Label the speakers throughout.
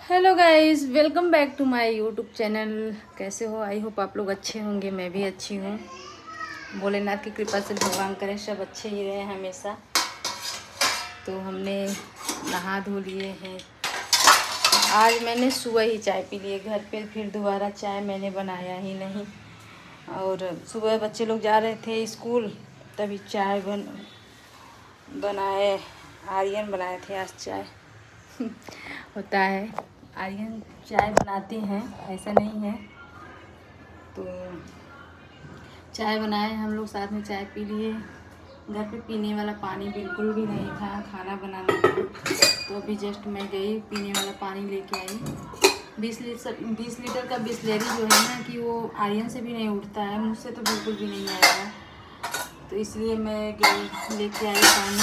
Speaker 1: Hello guys, welcome back to my YouTube channel. कैसे हो? I hope आप लोग अच्छे होंगे। मैं भी अच्छी हूँ। भोलेनाथ की कृपा से भगवान करे सब अच्छे ही रहे हमेशा। तो हमने नहा धो लिए हैं। आज मैंने सुबह ही चाय पी ली है घर पे, फिर दोबारा चाय मैंने बनाया ही नहीं। और सुबह बच्चे लोग जा रहे थे स्कूल, तभी चाय बनाए। आर्यन बनाए थे आज चाय। होता है, आर्यन चाय बनाती हैं, ऐसा नहीं है। तो चाय बनाए, हम लोग साथ में चाय पी लिए। घर पे पीने वाला पानी बिल्कुल भी नहीं था, खाना बनाना था। तो अभी जस्ट मैं गई, पीने वाला पानी लेके आई। 20 लीटर का बिस्लेरी जो है ना, कि वो आर्यन से भी नहीं उठता है, मुझसे तो बिल्कुल भी नहीं आएगा। तो इसलिए मैं गई लेके आई पानी।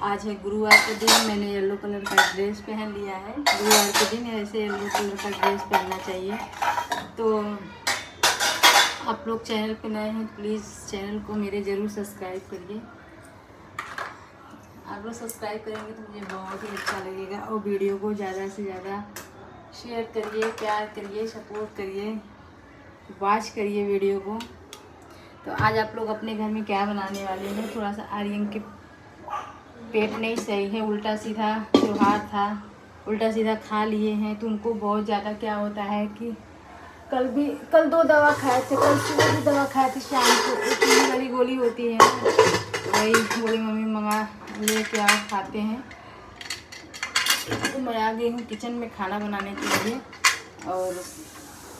Speaker 1: आज है गुरुवार के दिन, मैंने येलो कलर का ड्रेस पहन लिया है। गुरुवार के दिन ऐसे येलो कलर का ड्रेस पहनना चाहिए। तो आप लोग चैनल पे नए हैं, प्लीज़ चैनल को मेरे ज़रूर सब्सक्राइब करिए। आप लोग सब्सक्राइब करेंगे तो मुझे बहुत ही अच्छा लगेगा। और वीडियो को ज़्यादा से ज़्यादा शेयर करिए, प्यार करिए, सपोर्ट करिए, वॉच करिए वीडियो को। तो आज आप लोग अपने घर में क्या बनाने वाले हैं? थोड़ा सा आर्यन के पेट नहीं सही है, उल्टा सीधा त्योहार था, उल्टा सीधा खा लिए हैं। तो उनको बहुत ज़्यादा क्या होता है कि कल 2 दवा खाए थे। कल सुबह भी दवा खाए थे, शाम को एक पीली वाली गोली होती है, तो वही बोली मम्मी मंगा ले क्या खाते हैं। तो मैं आ गई हूँ किचन में खाना बनाने के लिए। और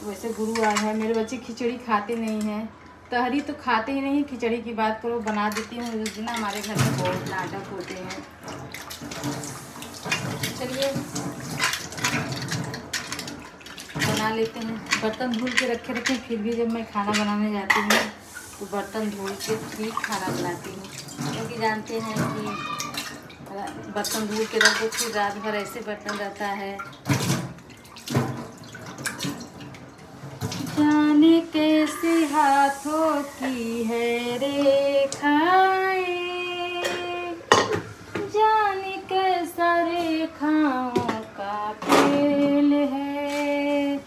Speaker 1: वैसे गुरुवार है, मेरे बच्चे खिचड़ी खाते नहीं हैं, तहरी तो खाते ही नहीं, खिचड़ी की बात करो बना देती हूँ। उस दिन हमारे घर में बहुत नाटक होते हैं। चलिए बना लेते हैं। बर्तन धुल के रखे फिर भी जब मैं खाना बनाने जाती हूँ तो बर्तन धुल के फिर खाना बनाती हूँ, क्योंकि जानते हैं कि बर्तन धुल के रख दो फिर रात भर ऐसे बर्तन रहता है। जाने कैसे हाथों की है रेखाएं, जाने कैसा रेखाओं का खेल है।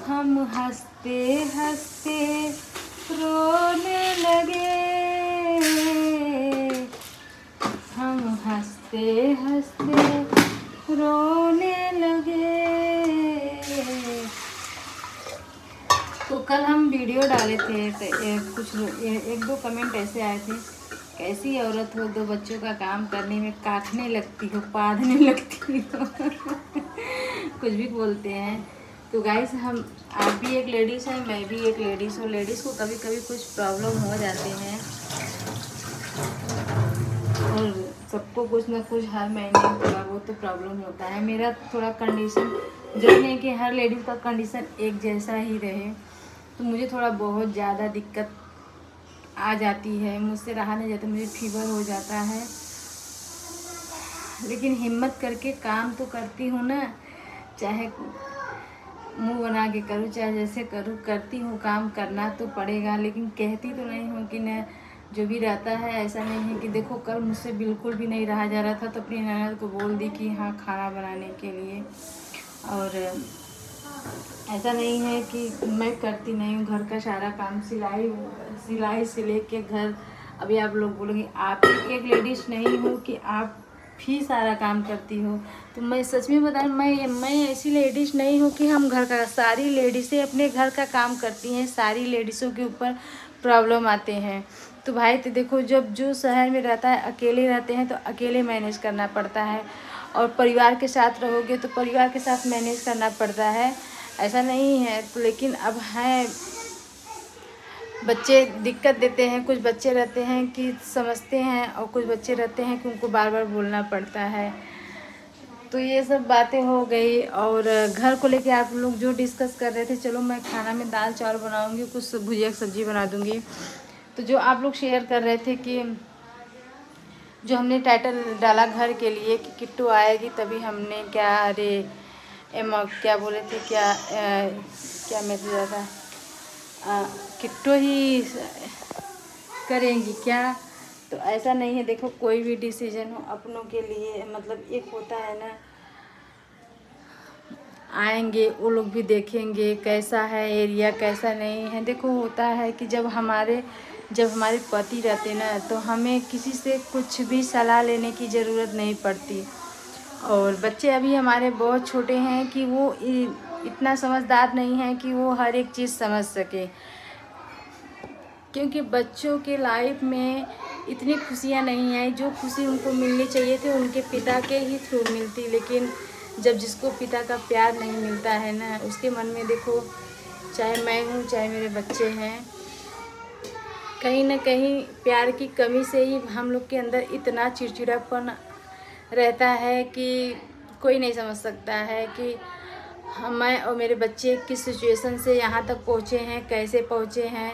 Speaker 1: हम हंसते हंसते रोने लगे, हम हंसते हंसते रोने लगे। तो कल हम वीडियो डाले थे तो एक दो कमेंट ऐसे आए थे, कैसी औरत हो, 2 बच्चों का काम करने में काटने लगती हो, पादने लगती हो। कुछ भी बोलते हैं। तो गाइस, आप भी एक लेडीज़ हैं, मैं भी एक लेडीज़ हूँ। लेडीज़ को कभी कभी कुछ प्रॉब्लम हो जाते हैं, और सबको कुछ ना कुछ हर महीने थोड़ा बहुत तो प्रॉब्लम होता है। मेरा थोड़ा कंडीशन जरूरी नहीं कि हर लेडीज़ का कंडीशन एक जैसा ही रहे, तो मुझे थोड़ा बहुत ज़्यादा दिक्कत आ जाती है, मुझसे रहा नहीं जाता, मुझे फीवर हो जाता है। लेकिन हिम्मत करके काम तो करती हूँ ना, चाहे मुंह बना के करूँ चाहे जैसे करूँ, करती हूँ। काम करना तो पड़ेगा, लेकिन कहती तो नहीं हूँ कि न जो भी रहता है। ऐसा नहीं है कि देखो कल मुझसे बिल्कुल भी नहीं रहा जा रहा था, तो अपनी ननद को बोल दी कि हाँ खाना बनाने के लिए। और ऐसा नहीं है कि मैं करती नहीं हूँ, घर का सारा काम, सिलाई से लेके घर। अभी आप लोग बोलोगे आप एक लेडीज़ नहीं हो कि आप भी सारा काम करती हो, तो मैं सच में बता, मैं ऐसी लेडीज़ नहीं हूँ कि हम घर का। सारी लेडीज़ें अपने घर का काम करती हैं, सारी लेडीज़ों के ऊपर प्रॉब्लम आते हैं। तो भाई तो देखो, जब जो शहर में रहता है, अकेले रहते हैं तो अकेले मैनेज करना पड़ता है, और परिवार के साथ रहोगे तो परिवार के साथ मैनेज करना पड़ता है। ऐसा नहीं है तो, लेकिन अब हैं बच्चे दिक्कत देते हैं। कुछ बच्चे रहते हैं कि समझते हैं, और कुछ बच्चे रहते हैं कि उनको बार बार बोलना पड़ता है। तो ये सब बातें हो गई। और घर को लेके आप लोग जो डिस्कस कर रहे थे, चलो मैं खाना में दाल चावल बनाऊंगी, कुछ भुजिया सब्जी बना दूंगी। तो जो आप लोग शेयर कर रहे थे कि जो हमने टाइटल डाला घर के लिए कि किट्टू आएगी तभी, हमने क्या, अरे क्या बोले थे, क्या मैसेज था, किट्टू ही करेंगी क्या? तो ऐसा नहीं है। देखो कोई भी डिसीजन हो अपनों के लिए, मतलब एक होता है ना, आएंगे वो लोग भी देखेंगे कैसा है एरिया कैसा नहीं है। देखो होता है कि जब हमारे पति रहते ना तो हमें किसी से कुछ भी सलाह लेने की ज़रूरत नहीं पड़ती। और बच्चे अभी हमारे बहुत छोटे हैं कि वो इतना समझदार नहीं है कि वो हर एक चीज़ समझ सके, क्योंकि बच्चों के लाइफ में इतनी खुशियाँ नहीं आई। जो खुशी उनको मिलनी चाहिए थी उनके पिता के ही थ्रू मिलती, लेकिन जब जिसको पिता का प्यार नहीं मिलता है ना उसके मन में देखो, चाहे मैं हूँ चाहे मेरे बच्चे हैं, कहीं ना कहीं प्यार की कमी से ही हम लोग के अंदर इतना चिड़चिड़ापन रहता है कि कोई नहीं समझ सकता है कि मैं और मेरे बच्चे किस सिचुएशन से यहाँ तक पहुँचे हैं, कैसे पहुँचे हैं।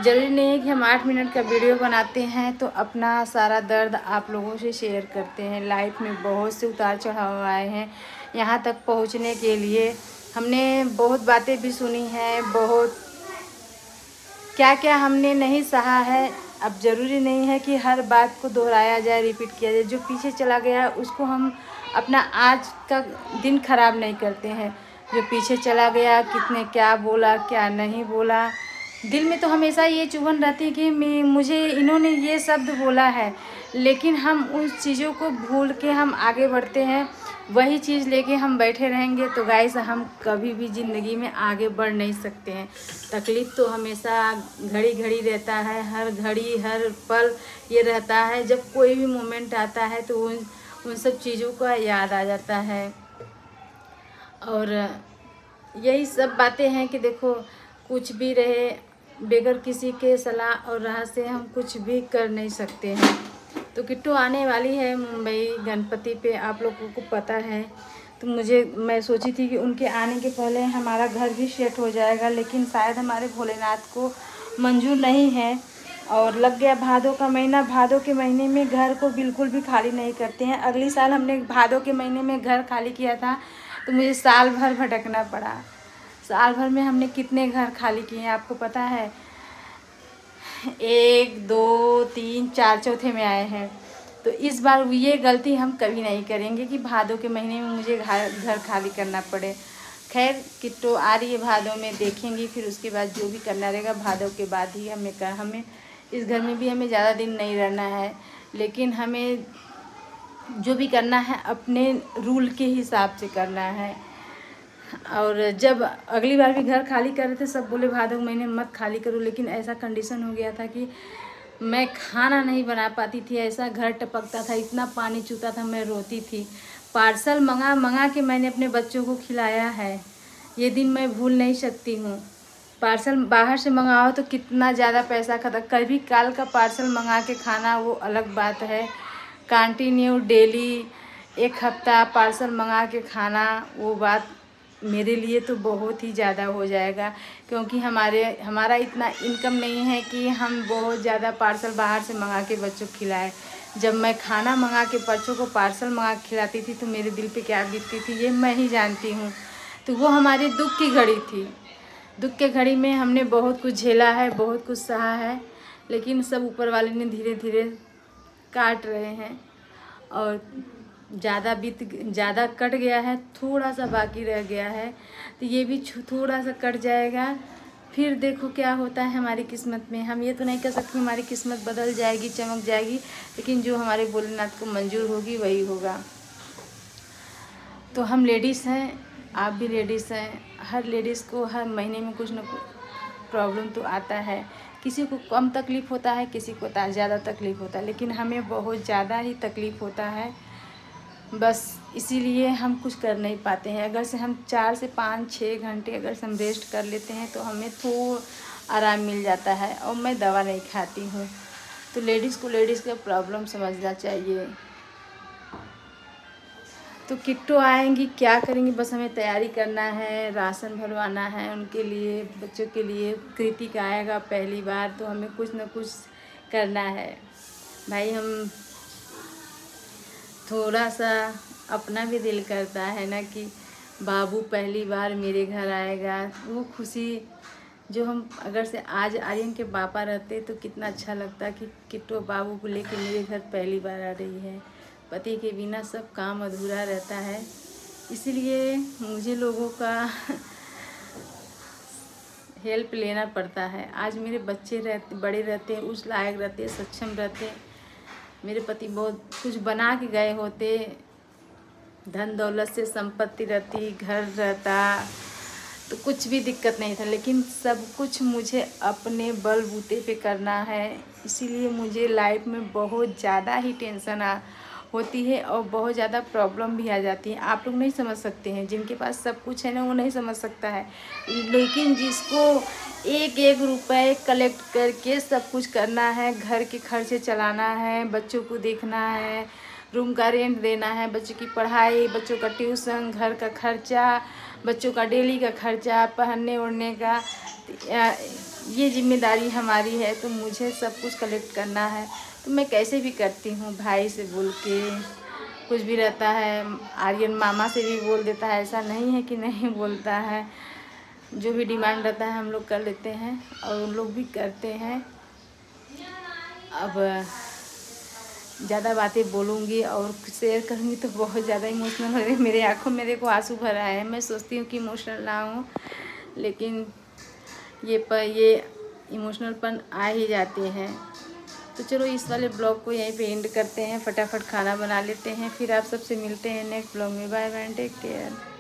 Speaker 1: ज़रूरी नहीं है कि हम 8 मिनट का वीडियो बनाते हैं तो अपना सारा दर्द आप लोगों से शेयर करते हैं। लाइफ में बहुत से उतार चढ़ाव आए हैं, यहाँ तक पहुँचने के लिए हमने बहुत बातें भी सुनी हैं, बहुत क्या क्या हमने नहीं सहा है। अब ज़रूरी नहीं है कि हर बात को दोहराया जाए, रिपीट किया जाए। जो पीछे चला गया है उसको हम अपना आज का दिन ख़राब नहीं करते हैं। जो पीछे चला गया, कितने क्या बोला क्या नहीं बोला, दिल में तो हमेशा ये चुभन रहती है कि मुझे इन्होंने ये शब्द बोला है, लेकिन हम उस चीज़ों को भूल के हम आगे बढ़ते हैं। वही चीज़ लेके हम बैठे रहेंगे तो गाइस हम कभी भी ज़िंदगी में आगे बढ़ नहीं सकते हैं। तकलीफ़ तो हमेशा घड़ी घड़ी रहता है, हर घड़ी हर पल ये रहता है। जब कोई भी मोमेंट आता है तो उन सब चीज़ों का याद आ जाता है। और यही सब बातें हैं कि देखो कुछ भी रहे, बगैर किसी के सलाह और राह से हम कुछ भी कर नहीं सकते हैं। तो किट्टू आने वाली है मुंबई गणपति पे, आप लोगों को पता है। तो मैं सोची थी कि उनके आने के पहले हमारा घर भी सेट हो जाएगा, लेकिन शायद हमारे भोलेनाथ को मंजूर नहीं है। और लग गया भादों का महीना। भादों के महीने में घर को बिल्कुल भी खाली नहीं करते हैं। अगली साल हमने भादों के महीने में घर खाली किया था तो मुझे साल भर भटकना पड़ा। साल भर में हमने कितने घर खाली किए हैं आपको पता है? 1 2 3 4 चौथे में आए हैं। तो इस बार ये गलती हम कभी नहीं करेंगे कि भादों के महीने में मुझे घर खाली करना पड़े। खैर किट्टू आ रही है भादों में, देखेंगी, फिर उसके बाद जो भी करना रहेगा भादों के बाद ही हमें इस घर में भी हमें ज़्यादा दिन नहीं रहना है, लेकिन हमें जो भी करना है अपने रूल के हिसाब से करना है। और जब अगली बार भी घर खाली कर रहे थे सब बोले भादों महीने मत खाली करो, लेकिन ऐसा कंडीशन हो गया था कि मैं खाना नहीं बना पाती थी। ऐसा घर टपकता था, इतना पानी चूता था, मैं रोती थी। पार्सल मंगा के मैंने अपने बच्चों को खिलाया है, ये दिन मैं भूल नहीं सकती हूँ। पार्सल बाहर से मंगाओ तो कितना ज़्यादा पैसा खर्च, कभी काल का पार्सल मंगा के खाना वो अलग बात है। कंटिन्यू डेली 1 हफ्ता पार्सल मंगा के खाना वो बात मेरे लिए तो बहुत ही ज़्यादा हो जाएगा, क्योंकि हमारा इतना इनकम नहीं है कि हम बहुत ज़्यादा पार्सल बाहर से मंगा के बच्चों को खिलाएं। जब मैं खाना मंगा के बच्चों को पार्सल मंगा के खिलाती थी तो मेरे दिल पे क्या बीतती थी ये मैं ही जानती हूँ। तो वो हमारी दुख की घड़ी थी। दुख के घड़ी में हमने बहुत कुछ झेला है, बहुत कुछ सहा है, लेकिन सब ऊपर वाले ने धीरे धीरे काट रहे हैं। और ज़्यादा कट गया है, थोड़ा सा बाकी रह गया है, तो ये भी थोड़ा सा कट जाएगा। फिर देखो क्या होता है हमारी किस्मत में। हम ये तो नहीं कह सकते हमारी किस्मत बदल जाएगी, चमक जाएगी, लेकिन जो हमारे भोलेनाथ को मंजूर होगी वही होगा। तो हम लेडीज़ हैं, आप भी लेडीज़ हैं। हर लेडीज़ को हर महीने में कुछ न कुछ प्रॉब्लम तो आता है। किसी को कम तकलीफ़ होता है, किसी को ज़्यादा तकलीफ़ होता है, लेकिन हमें बहुत ज़्यादा ही तकलीफ़ होता है। बस इसीलिए हम कुछ कर नहीं पाते हैं। अगर से हम 4 से 5 6 घंटे अगर से हम रेस्ट कर लेते हैं तो हमें थोड़ा आराम मिल जाता है। और मैं दवा नहीं खाती हूँ, तो लेडीज़ को लेडीज़ का प्रॉब्लम समझना चाहिए। तो किट्टू आएंगी, क्या करेंगी, बस हमें तैयारी करना है, राशन भरवाना है उनके लिए, बच्चों के लिए। कृतिक आएगा पहली बार तो हमें कुछ न कुछ करना है भाई। हम थोड़ा सा अपना भी दिल करता है ना कि बाबू पहली बार मेरे घर आएगा। वो खुशी जो हम अगर से आज आर्यन के पापा रहते तो कितना अच्छा लगता कि किट्टू बाबू को लेके मेरे घर पहली बार आ रही है। पति के बिना सब काम अधूरा रहता है। इसीलिए मुझे लोगों का हेल्प लेना पड़ता है। आज मेरे बच्चे बड़े रहते, उस लायक रहते, सक्षम रहते, मेरे पति बहुत कुछ बना के गए होते, धन दौलत से संपत्ति रहती, घर रहता, तो कुछ भी दिक्कत नहीं था। लेकिन सब कुछ मुझे अपने बलबूते पे करना है। इसीलिए मुझे लाइफ में बहुत ज़्यादा ही टेंशन होती है और बहुत ज़्यादा प्रॉब्लम भी आ जाती है। आप लोग नहीं समझ सकते हैं, जिनके पास सब कुछ है ना, वो नहीं समझ सकता है। लेकिन जिसको एक एक रुपए कलेक्ट करके सब कुछ करना है, घर के खर्चे चलाना है, बच्चों को देखना है, रूम का रेंट देना है, बच्चों की पढ़ाई, बच्चों का ट्यूशन, घर का खर्चा, बच्चों का डेली का खर्चा, पहनने ओढ़ने का, ये जिम्मेदारी हमारी है। तो मुझे सब कुछ कलेक्ट करना है, तो मैं कैसे भी करती हूँ। भाई से बोल के कुछ भी रहता है, आर्यन मामा से भी बोल देता है, ऐसा नहीं है कि नहीं बोलता है। जो भी डिमांड रहता है हम लोग कर लेते हैं और उन लोग भी करते हैं। अब ज़्यादा बातें बोलूँगी और शेयर करूँगी तो बहुत ज़्यादा इमोशनल हो रही है। मेरे आँखों में देखो आंसू भर आए हैं। मैं सोचती हूँ कि इमोशनल ना हूँ, लेकिन ये इमोशनलपन आ ही जाते हैं। तो चलो इस वाले ब्लॉग को यहीं पे एंड करते हैं, फटाफट खाना बना लेते हैं, फिर आप सबसे मिलते हैं नेक्स्ट ब्लॉग में। Bye bye, take care.